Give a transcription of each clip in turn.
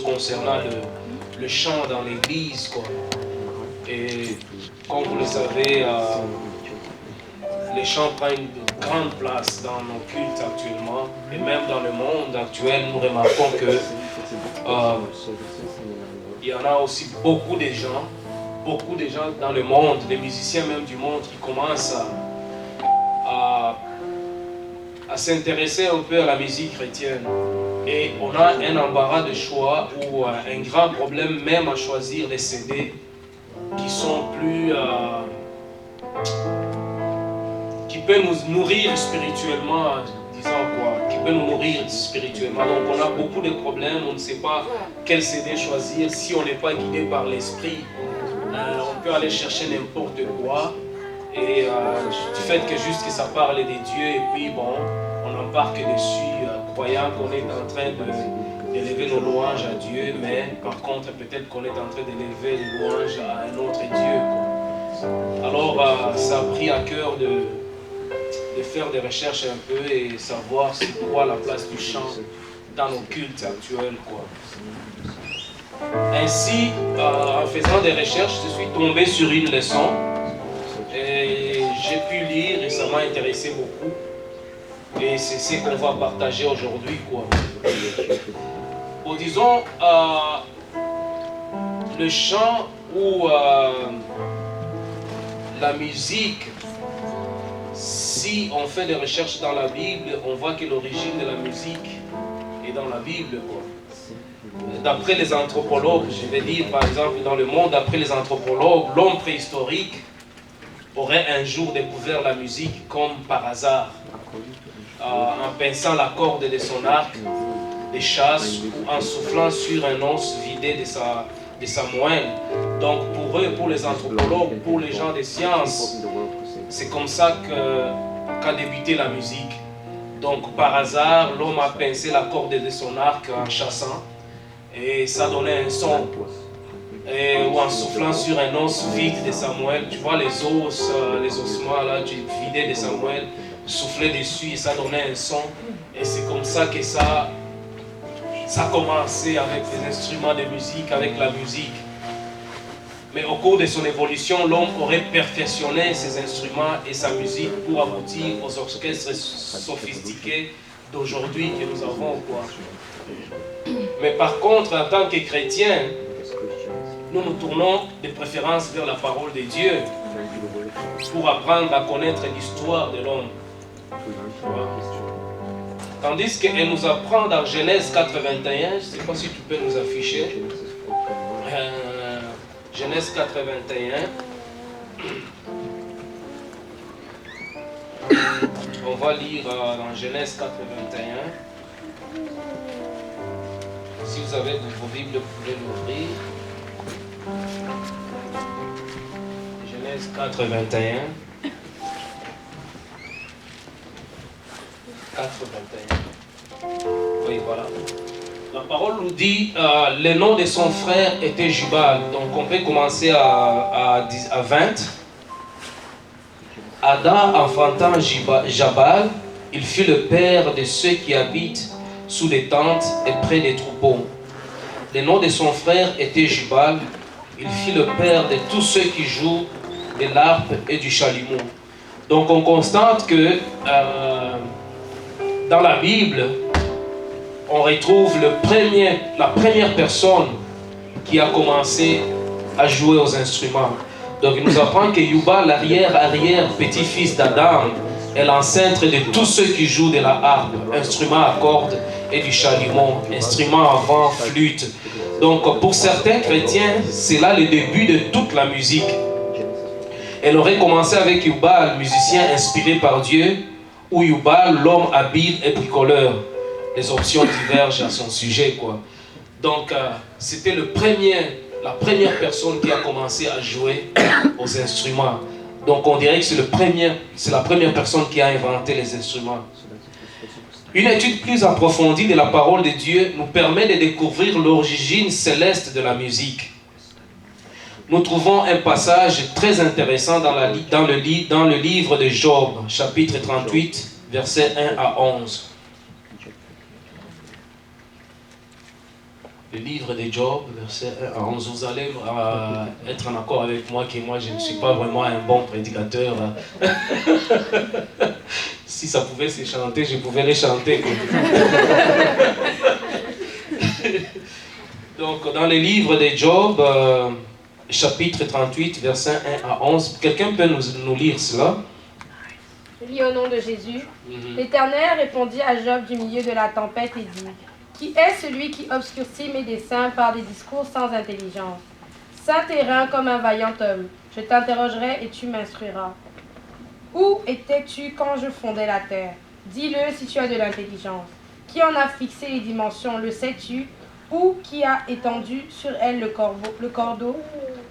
concernant le chant dans l'église, quoi. Et comme vous le savez, les chants prennent une grande place dans nos cultes actuellement. Et même dans le monde actuel, nous remarquons que il y en a aussi beaucoup de gens dans le monde, des musiciens même du monde, qui commencent à s'intéresser un peu à la musique chrétienne. Et on a un embarras de choix ou un grand problème même à choisir les CD qui sont plus... qui peuvent nous nourrir spirituellement, disons quoi, qui peut nous nourrir spirituellement. Donc on a beaucoup de problèmes, on ne sait pas quel CD choisir si on n'est pas guidé par l'esprit. On peut aller chercher n'importe quoi et du fait que juste que ça parle des dieux et puis bon, on embarque dessus croyant qu'on est en train d'élever nos louanges à Dieu, mais par contre peut-être qu'on est en train d'élever les louanges à un autre Dieu, quoi. Alors ça a pris à cœur de faire des recherches un peu et savoir c'est quoi la place du chant dans nos cultes actuels, quoi. Ainsi, en faisant des recherches, je suis tombé sur une leçon et j'ai pu lire et ça m'a intéressé beaucoup. Et c'est ce qu'on va partager aujourd'hui, quoi. Bon, disons, le chant ou la musique, si on fait des recherches dans la Bible, on voit que l'origine de la musique est dans la Bible, quoi. D'après les anthropologues, je vais dire par exemple dans le monde, d'après les anthropologues, l'homme préhistorique aurait un jour découvert la musique comme par hasard, en pinçant la corde de son arc de chasse ou en soufflant sur un os vidé de sa moelle. Donc pour eux, pour les anthropologues, pour les gens des sciences, c'est comme ça qu'a débuté la musique. Donc par hasard, l'homme a pincé la corde de son arc en chassant et ça donnait un son. Ou en soufflant sur un os vide de sa moelle, tu vois les os, les ossements là, tu vidais de sa moelle, soufflais dessus et ça donnait un son. Et c'est comme ça que ça a commencé avec les instruments de musique, avec la musique. Mais au cours de son évolution, l'homme aurait perfectionné ses instruments et sa musique pour aboutir aux orchestres sophistiqués d'aujourd'hui que nous avons, quoi. Mais par contre, en tant que chrétiens, nous nous tournons de préférence vers la parole de Dieu pour apprendre à connaître l'histoire de l'homme. Tandis qu'elle nous apprend dans Genèse 81, je ne sais pas si tu peux nous afficher. Genèse 81. On va lire dans Genèse 81. Si vous avez vos Bibles, vous pouvez l'ouvrir. Genèse 81. 81. Oui, voilà. La parole nous dit le nom de son frère était Jubal. Donc on peut commencer à 20. Adam enfantant Jabal, il fut le père de ceux qui habitent sous les tentes et près des troupeaux. Le nom de son frère était Jubal. Il fut le père de tous ceux qui jouent de l'harpe et du chalumeau. Donc on constate que dans la Bible, on retrouve la première personne qui a commencé à jouer aux instruments. Donc il nous apprend que Jubal, l'arrière-petit-fils d'Adam, est l'ancêtre de tous ceux qui jouent de la harpe, instrument à cordes et du chalumeau, instrument à vent, flûte. Donc pour certains chrétiens, c'est là le début de toute la musique. Elle aurait commencé avec Jubal, musicien inspiré par Dieu, ou Jubal, l'homme habile et bricoleur. Les options divergent à son sujet, quoi. Donc, c'était la première personne qui a commencé à jouer aux instruments. Donc, on dirait que c'est la première personne qui a inventé les instruments. Une étude plus approfondie de la parole de Dieu nous permet de découvrir l'origine céleste de la musique. Nous trouvons un passage très intéressant dans le livre de Job, chapitre 38, versets 1 à 11. le livre de Job, verset 1 à 11. Vous allez être en accord avec moi que moi, je ne suis pas vraiment un bon prédicateur. Si ça pouvait se chanter, je pouvais les chanter. Donc, dans le livre de Job, chapitre 38, versets 1 à 11, quelqu'un peut nous lire cela? Je lis au nom de Jésus. L'Éternel répondit à Job du milieu de la tempête et dit: Qui est celui qui obscurcit mes desseins par des discours sans intelligence? Saint terrain comme un vaillant homme, je t'interrogerai et tu m'instruiras. Où étais-tu quand je fondais la terre? Dis-le si tu as de l'intelligence. Qui en a fixé les dimensions, le sais-tu? Ou qui a étendu sur elle le cordeau?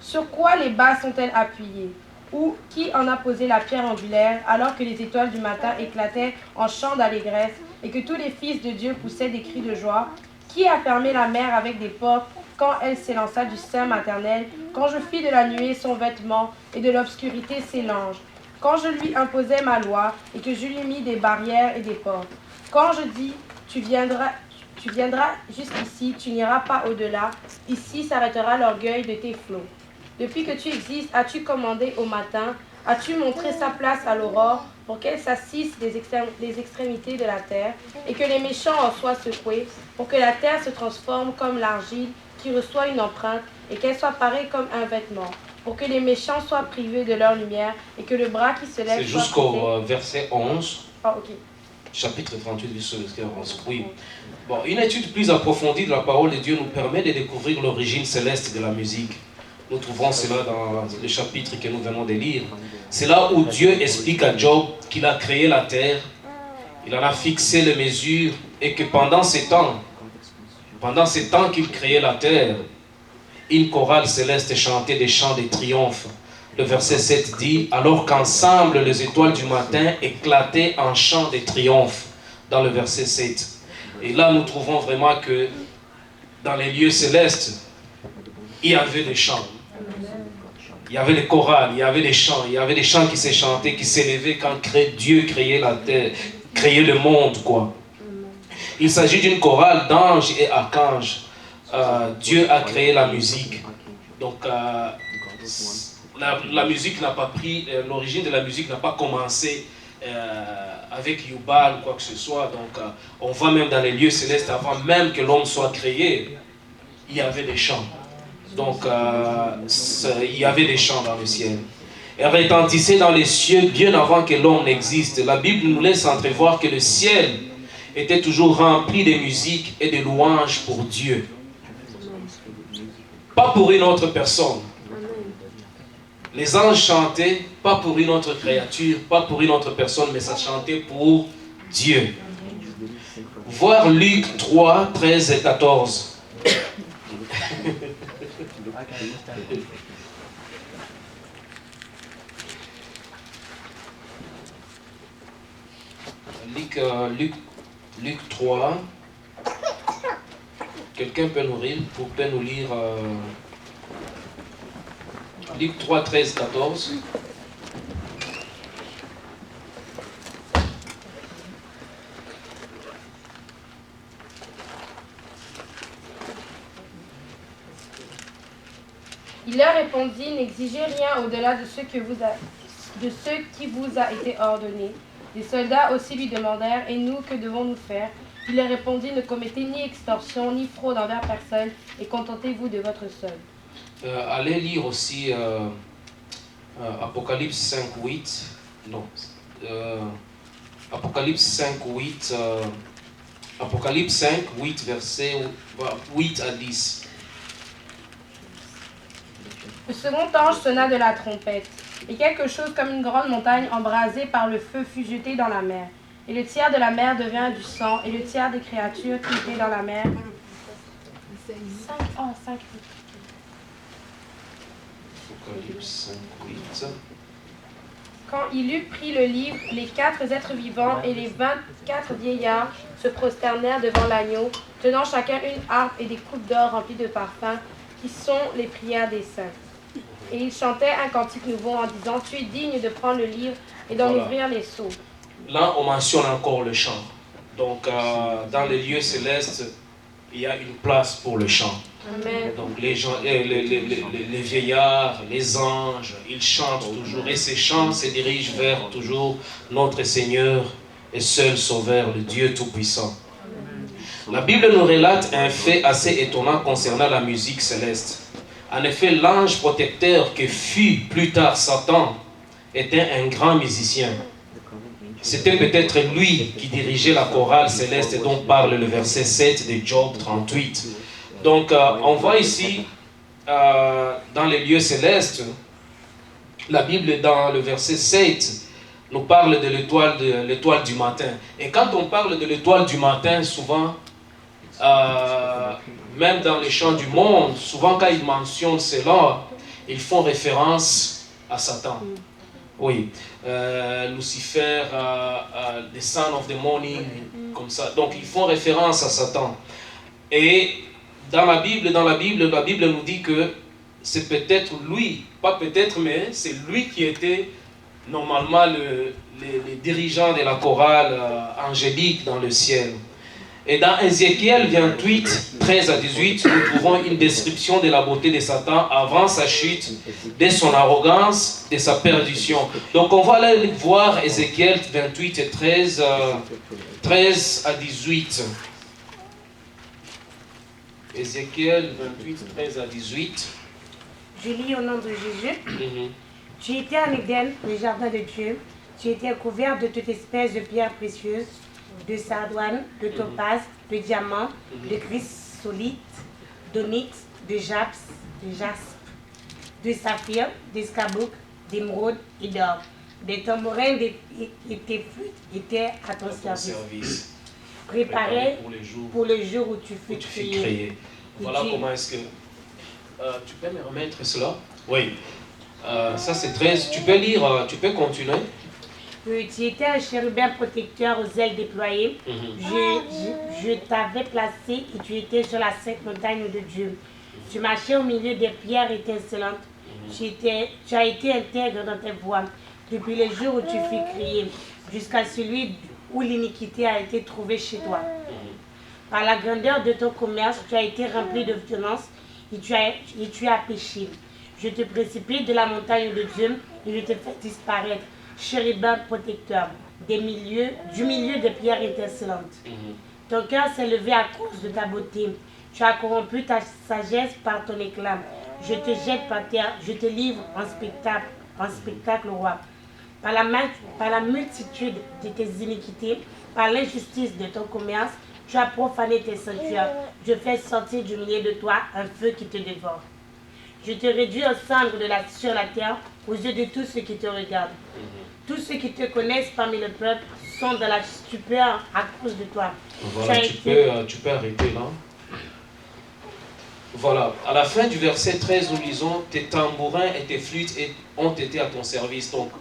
Sur quoi les bases sont-elles appuyées? Ou qui en a posé la pierre angulaire, alors que les étoiles du matin éclataient en chants d'allégresse et que tous les fils de Dieu poussaient des cris de joie? Qui a fermé la mer avec des portes quand elle s'élança du sein maternel, quand je fis de la nuée son vêtement et de l'obscurité ses langes, quand je lui imposais ma loi et que je lui mis des barrières et des portes, quand je dis tu viendras jusqu'ici, tu n'iras pas au-delà, ici s'arrêtera l'orgueil de tes flots. Depuis que tu existes, as-tu commandé au matin, as-tu montré sa place à l'aurore pour qu'elle s'assise des extrémités de la terre et que les méchants en soient secoués, pour que la terre se transforme comme l'argile qui reçoit une empreinte et qu'elle soit parée comme un vêtement, pour que les méchants soient privés de leur lumière et que le bras qui se lève C'est soit jusqu'au verset 11. Ah, ok. Chapitre 38, verset 11. Oui. Bon, une étude plus approfondie de la parole de Dieu nous permet de découvrir l'origine céleste de la musique. Nous trouvons cela dans le chapitre que nous venons de lire. C'est là où Dieu explique à Job qu'il a créé la terre, il en a fixé les mesures et que pendant ces temps qu'il créait la terre, une chorale céleste chantait des chants de triomphe. Le verset 7 dit: alors qu'ensemble les étoiles du matin éclataient en chants de triomphe, dans le verset 7. Et là nous trouvons vraiment que dans les lieux célestes, il y avait des chants. Il y avait des chorales, il y avait des chants, il y avait des chants qui se chantaient, qui s'élevaient quand Dieu créait la terre, créait le monde, quoi. Il s'agit d'une chorale d'anges et archanges. Dieu a créé la musique. Donc, la musique n'a pas pris, l'origine de la musique n'a pas commencé avec Yubal ou quoi que ce soit. Donc, on voit même dans les lieux célestes, avant même que l'homme soit créé, il y avait des chants. Donc, il y avait des chants dans le ciel. Et retentissaient dans les cieux bien avant que l'homme n'existe. La Bible nous laisse entrevoir que le ciel était toujours rempli de musique et de louanges pour Dieu. Pas pour une autre personne. Les anges chantaient, pas pour une autre créature, pas pour une autre personne, mais ça chantait pour Dieu. Voir Luc 3, 13 et 14. Luc 3. Quelqu'un peut nous lire Luc 3, 13, 14. Il leur répondit: n'exigez rien au-delà de ce qui vous a été ordonné. Les soldats aussi lui demandèrent: et nous, que devons-nous faire? Il leur répondit: ne commettez ni extorsion ni fraude envers personne et contentez-vous de votre solde. Allez lire aussi Apocalypse 5, 8. Non. Apocalypse 5, 8. Apocalypse 5, 8, versets 8 à 10. Le second ange sonna de la trompette, et quelque chose comme une grande montagne embrasée par le feu fut jetée dans la mer. Et le tiers de la mer devint du sang, et le tiers des créatures qui étaient dans la mer. 5. Apocalypse 5, 8. Quand il eut pris le livre, les 4 êtres vivants et les 24 vieillards se prosternèrent devant l'agneau, tenant chacun une harpe et des coupes d'or remplies de parfums, qui sont les prières des saints. Et ils chantaient un cantique nouveau en disant: tu es digne de prendre le livre et d'en ouvrir les sceaux. Là, on mentionne encore le chant. Donc, dans les lieux célestes, il y a une place pour le chant. Amen. Donc les vieillards, les anges, ils chantent toujours. Et ces chants se dirigent vers toujours notre Seigneur et seul Sauveur, le Dieu Tout-Puissant. La Bible nous relate un fait assez étonnant concernant la musique céleste. En effet, l'ange protecteur que fut plus tard Satan était un grand musicien. C'était peut-être lui qui dirigeait la chorale céleste dont parle le verset 7 de Job 38. Donc, on voit ici, dans les lieux célestes, la Bible, dans le verset 7, nous parle de l'étoile du matin. Et quand on parle de l'étoile du matin, souvent, même dans les chants du monde, souvent quand ils mentionnent cela, ils font référence à Satan. Oui, Lucifer, the son of the morning, comme ça. Donc ils font référence à Satan. Et dans la Bible nous dit que c'est peut-être lui, pas peut-être, mais c'est lui qui était normalement les dirigeants de la chorale angélique dans le ciel. Et dans Ézéchiel 28, 13 à 18, nous trouvons une description de la beauté de Satan avant sa chute, de son arrogance, de sa perdition. Donc on va aller voir Ézéchiel 28 et 13 à 18. Ézéchiel 28, 13 à 18. Je lis au nom de Jésus. Tu étais en Éden, le jardin de Dieu. Tu étais couvert de toute espèce de pierres précieuses, de sardoine, de topaz, de diamant, de chrysolite, d'onyx, de jaspe, de saphir, d'escarboucle, d'émeraude et d'or. Des tambourins et tes flûtes étaient à ton service. Préparés pour le jour où tu fus créé. Voilà comment est-ce que... tu peux me remettre cela? Oui. Ça c'est 13. Tu peux lire, tu peux continuer. Tu étais un chérubin protecteur aux ailes déployées. Je t'avais placé et tu étais sur la sainte montagne de Dieu. Tu marchais au milieu des pierres étincelantes. Tu as été intègre dans tes voies depuis le jour où tu fus créé, jusqu'à celui où l'iniquité a été trouvée chez toi. Par la grandeur de ton commerce, tu as été rempli de violence et tu as péché. Je te précipite de la montagne de Dieu et je te fais disparaître, chérubin protecteur, du milieu des pierres étincelantes. Ton cœur s'est levé à cause de ta beauté. Tu as corrompu ta sagesse par ton éclat. Je te jette par terre, je te livre en spectacle au roi. Par la multitude de tes iniquités, par l'injustice de ton commerce, tu as profané tes sanctuaires. Je fais sortir du milieu de toi un feu qui te dévore. Je te réduis en cendres sur la terre aux yeux de tous ceux qui te regardent. Tous ceux qui te connaissent parmi le peuple sont dans la stupeur à cause de toi. Voilà, tu peux arrêter là. Voilà, à la fin du verset 13, nous lisons « Tes tambourins et tes flûtes ont été à ton service ». Donc,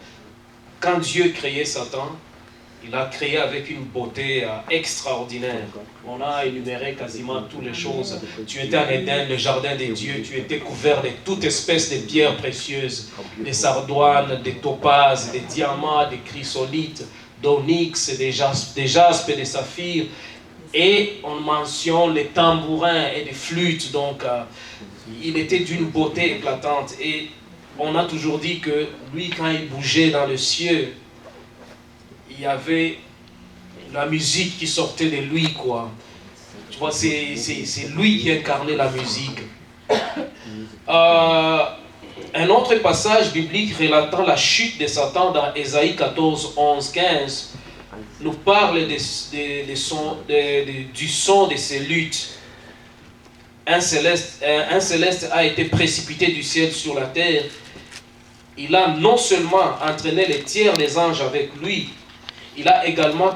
quand Dieu créait Satan, il a créé avec une beauté extraordinaire. On a énuméré quasiment toutes les choses. Tu étais en Éden, le jardin des dieux. Tu étais couvert de toute espèce de pierres précieuses, des sardoines, des topazes, des diamants, des chrysolites, d'onyx, des jaspes et des saphirs. Et on mentionne les tambourins et les flûtes. Donc, il était d'une beauté éclatante. Et on a toujours dit que lui, quand il bougeait dans le ciel, il y avait la musique qui sortait de lui, quoi. Tu vois, c'est lui qui incarnait la musique. Un autre passage biblique relatant la chute de Satan dans Ésaïe 14, 11, 15 nous parle du son de ses luttes. Un céleste a été précipité du ciel sur la terre. Il a non seulement entraîné les tiers des anges avec lui, il a également